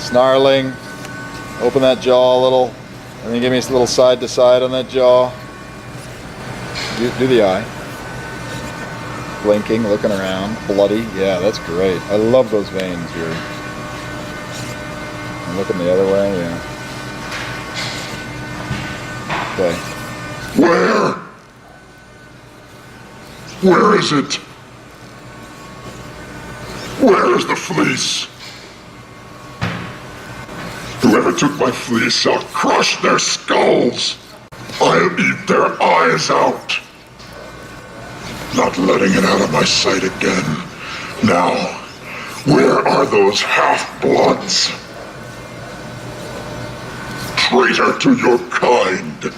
Snarling. Open that jaw a little. And then give me a little side to side on that jaw. Do the eye. Blinking, looking around. Bloody. Yeah, that's great. I love those veins here. And looking the other way, yeah. Okay. Where is it? Where is the fleece? Whoever took my fleece, I'll crush their skulls. I'll eat their eyes out. Not letting it out of my sight again. Now, where are those half-bloods? Traitor to your kind.